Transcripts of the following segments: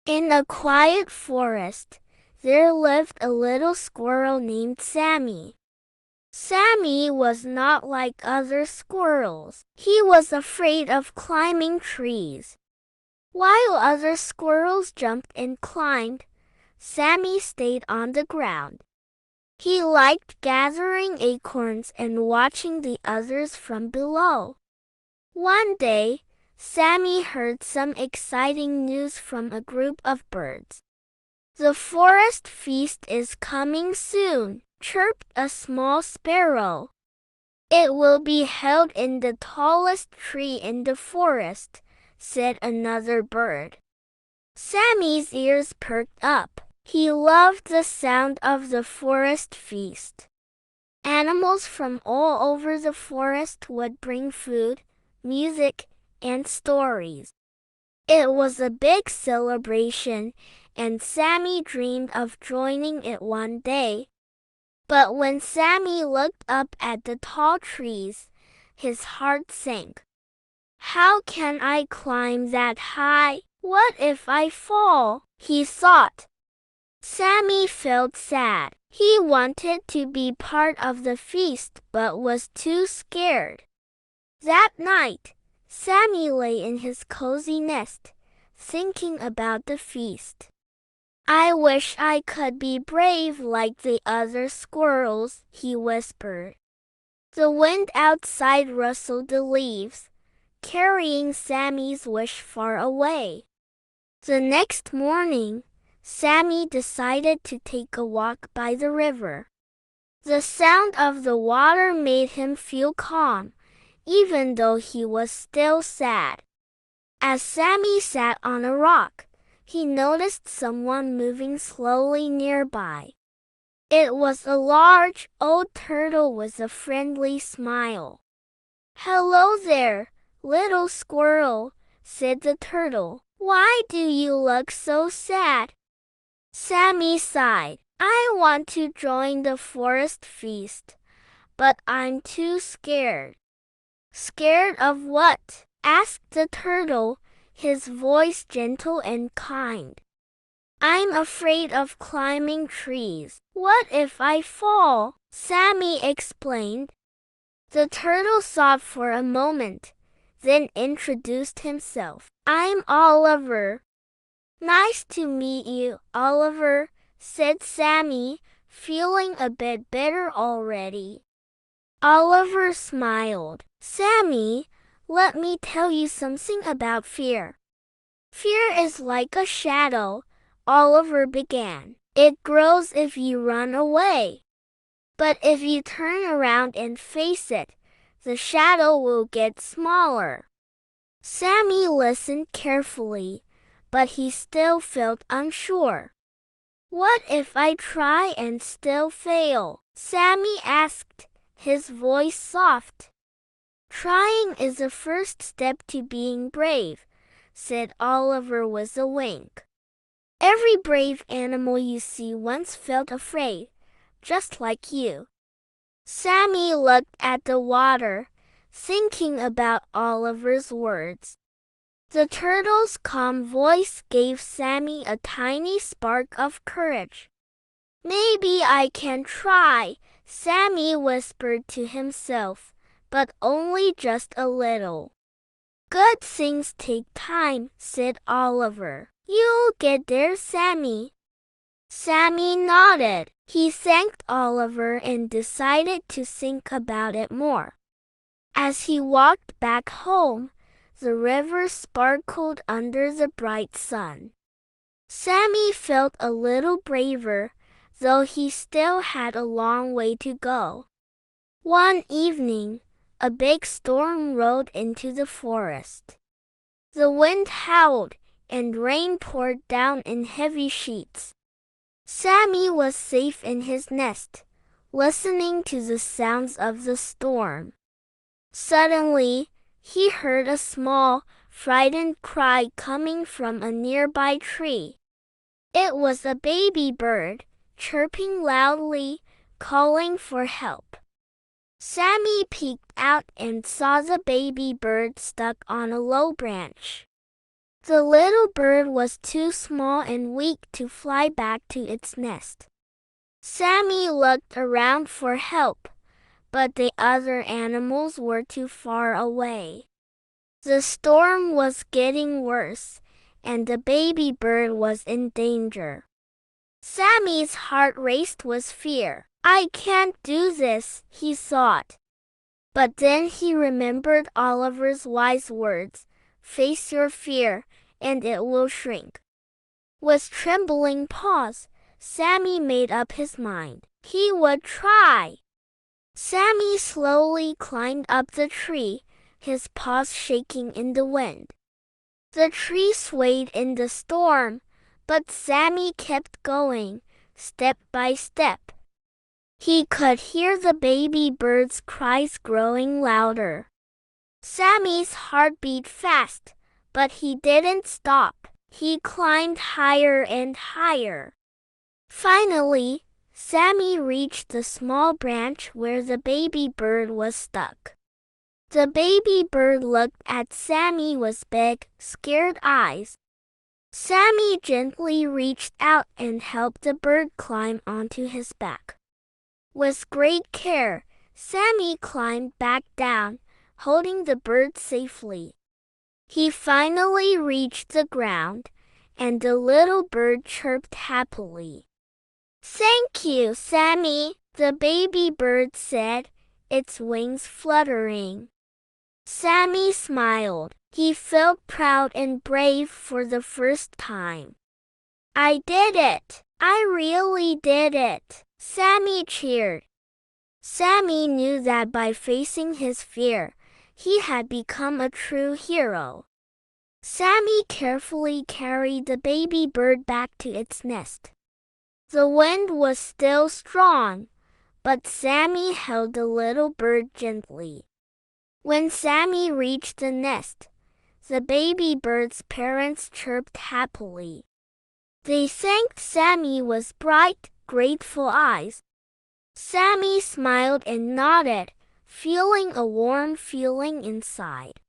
In a quiet forest, there lived a little squirrel named Sammy. Sammy was not like other squirrels. He was afraid of climbing trees. While other squirrels jumped and climbed, Sammy stayed on the ground. He liked gathering acorns and watching the others from below. One day, Sammy heard some exciting news from a group of birds. "The forest feast is coming soon," chirped a small sparrow. "It will be held in the tallest tree in the forest," said another bird. Sammy's ears perked up. He loved the sound of the forest feast. Animals from all over the forest would bring food, music, and stories. It was a big celebration, and Sammy dreamed of joining it one day. But when Sammy looked up at the tall trees, his heart sank. "How can I climb that high? What if I fall?" he thought. Sammy felt sad. He wanted to be part of the feast but was too scared. That night, Sammy lay in his cozy nest, thinking about the feast. "I wish I could be brave like the other squirrels," he whispered. The wind outside rustled the leaves, carrying Sammy's wish far away. The next morning, Sammy decided to take a walk by the river. The sound of the water made him feel calm, even though he was still sad. As Sammy sat on a rock, he noticed someone moving slowly nearby. It was a large, old turtle with a friendly smile. "Hello there, little squirrel," said the turtle. "Why do you look so sad?" Sammy sighed. "I want to join the forest feast, but I'm too scared." "Scared of what?" asked the turtle, his voice gentle and kind. "I'm afraid of climbing trees. What if I fall?" Sammy explained. The turtle thought for a moment, then introduced himself. "I'm Oliver." "Nice to meet you, Oliver," said Sammy, feeling a bit bitter already. Oliver smiled. "Sammy, let me tell you something about fear." "Fear is like a shadow," Oliver began. "It grows if you run away. But if you turn around and face it, the shadow will get smaller." Sammy listened carefully, but he still felt unsure. "What if I try and still fail?" Sammy asked, his voice soft. "Trying is the first step to being brave," said Oliver with a wink. "Every brave animal you see once felt afraid, just like you." Sammy looked at the water, thinking about Oliver's words. The turtle's calm voice gave Sammy a tiny spark of courage. "Maybe I can try," Sammy whispered to himself, "but only just a little." "Good things take time," said Oliver. "You'll get there, Sammy." Sammy nodded. He thanked Oliver and decided to think about it more. As he walked back home, the river sparkled under the bright sun. Sammy felt a little braver, though he still had a long way to go. One evening, a big storm rolled into the forest. The wind howled, and rain poured down in heavy sheets. Sammy was safe in his nest, listening to the sounds of the storm. Suddenly, he heard a small, frightened cry coming from a nearby tree. It was a baby bird, chirping loudly, calling for help. Sammy peeked out and saw the baby bird stuck on a low branch. The little bird was too small and weak to fly back to its nest. Sammy looked around for help, but the other animals were too far away. The storm was getting worse, and the baby bird was in danger. Sammy's heart raced with fear. I can't do this, he thought. But then he remembered Oliver's wise words, face your fear, and it will shrink. With trembling paws, Sammy made up his mind. He would try. Sammy slowly climbed up the tree, his paws shaking in the wind. The tree swayed in the storm, but Sammy kept going, step by step. He could hear the baby bird's cries growing louder. Sammy's heart beat fast, but he didn't stop. He climbed higher and higher. Finally, Sammy reached the small branch where the baby bird was stuck. The baby bird looked at Sammy with big, scared eyes. Sammy gently reached out and helped the bird climb onto his back. With great care, Sammy climbed back down, holding the bird safely. He finally reached the ground, and the little bird chirped happily. Thank you, Sammy, the baby bird said, its wings fluttering. Sammy smiled. He felt proud and brave for the first time. I did it! I really did it! Sammy cheered. Sammy knew that by facing his fear, he had become a true hero. Sammy carefully carried the baby bird back to its nest. The wind was still strong, but Sammy held the little bird gently. When Sammy reached the nest, the baby bird's parents chirped happily. They thanked Sammy with bright, grateful eyes. Sammy smiled and nodded, feeling a warm feeling inside.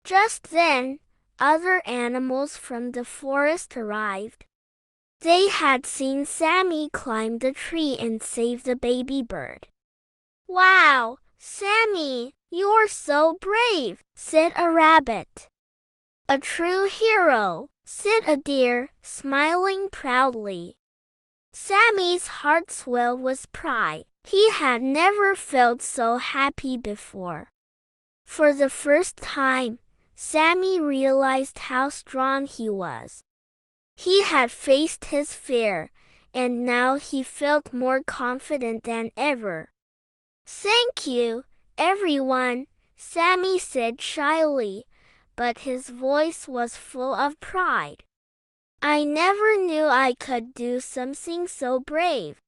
Just then, other animals from the forest arrived. They had seen Sammy climb the tree and save the baby bird. Wow, Sammy, you're so brave, said a rabbit. A true hero, said a deer, smiling proudly. Sammy's heart swelled with pride. He had never felt so happy before. For the first time, Sammy realized how strong he was. He had faced his fear, and now he felt more confident than ever. Thank you, everyone, Sammy said shyly, but his voice was full of pride. I never knew I could do something so brave.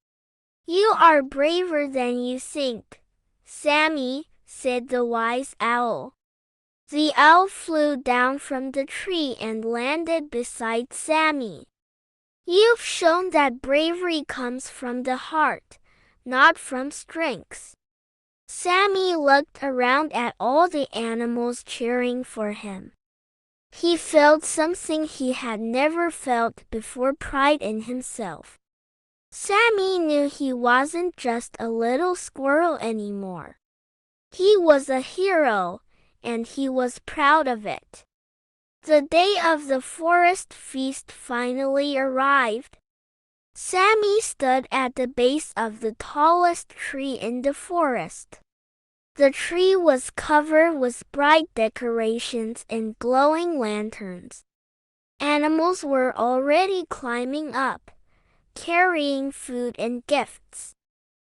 You are braver than you think, Sammy, said the wise owl. The owl flew down from the tree and landed beside Sammy. You've shown that bravery comes from the heart, not from strength. Sammy looked around at all the animals cheering for him. He felt something he had never felt before, pride in himself. Sammy knew he wasn't just a little squirrel anymore. He was a hero, and he was proud of it. The day of the forest feast finally arrived. Sammy stood at the base of the tallest tree in the forest. The tree was covered with bright decorations and glowing lanterns. Animals were already climbing up, carrying food and gifts.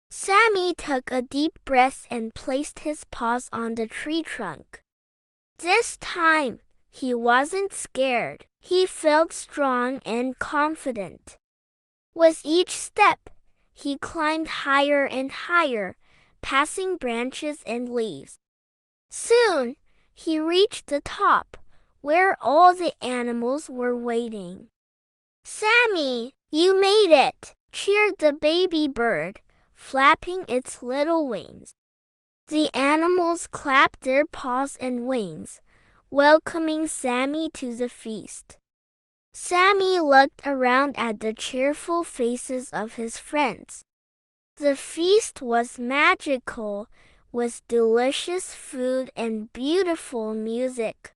Sammy took a deep breath and placed his paws on the tree trunk. This time, he wasn't scared. He felt strong and confident. With each step, he climbed higher and higher, passing branches and leaves. Soon, he reached the top, where all the animals were waiting. Sammy, you made it! Cheered the baby bird, flapping its little wings. The animals clapped their paws and wings, welcoming Sammy to the feast. Sammy looked around at the cheerful faces of his friends. The feast was magical, with delicious food and beautiful music.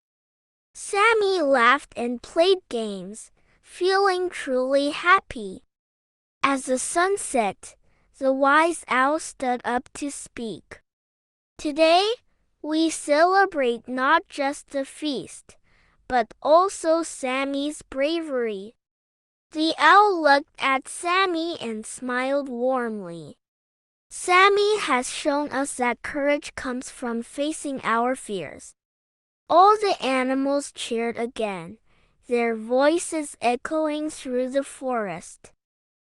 Sammy laughed and played games, feeling truly happy. As the sun set, the wise owl stood up to speak. Today, we celebrate not just the feast, but also Sammy's bravery. The owl looked at Sammy and smiled warmly. Sammy has shown us that courage comes from facing our fears. All the animals cheered again, their voices echoing through the forest.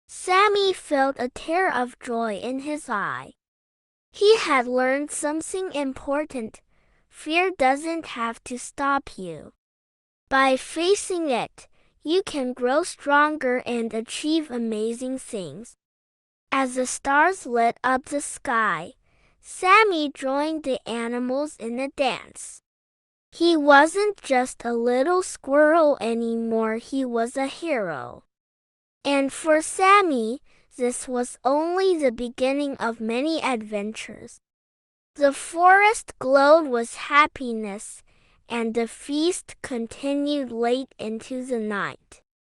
Sammy felt a tear of joy in his eye. He had learned something important. Fear doesn't have to stop you. By facing it, you can grow stronger and achieve amazing things. As the stars lit up the sky, Sammy joined the animals in a dance. He wasn't just a little squirrel anymore, he was a hero. And for Sammy, this was only the beginning of many adventures. The forest glowed with happiness, and the feast continued late into the night.